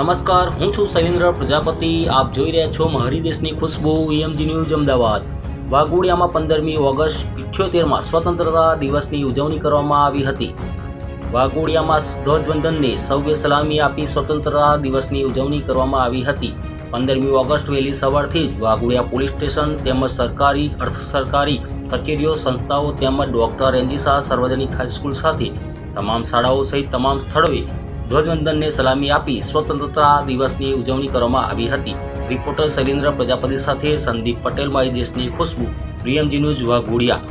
નમસ્કાર, હું છું શૈલેન્દ્ર પ્રજાપતિ. આપ જોઈ રહ્યા છો મારી દેશની ખુશ્બુ EMG ન્યૂઝ અમદાવાદ. વાઘોડિયામાં 15મી ઓગસ્ટ 78માં સ્વતંત્રતા દિવસની ઉજવણી કરવામાં આવી હતી. વાઘોડિયામાં ધ્વજવંદનને સૌએ સલામી આપી સ્વતંત્રતા દિવસની ઉજવણી કરવામાં આવી હતી. 15મી ઓગસ્ટ વહેલી સવારથી જ વાઘોડિયા પોલીસ સ્ટેશન તેમજ સરકારી અર્ધ સરકારી કચેરીઓ, સંસ્થાઓ તેમજ ડોક્ટર એનજી સાર્વજનિક હાઈસ્કૂલ સાથે તમામ શાળાઓ સહિત તમામ સ્થળોએ ધ્વજવંદનને સલામી આપી સ્વતંત્રતા દિવસની ઉજવણી કરવામાં આવી હતી. રિપોર્ટર શૈલેન્દ્ર પ્રજાપતિ સાથે સંદીપ પટેલ, મારી દેશની ખુશ્બુ, EMG ન્યૂઝ વાઘોડિયા.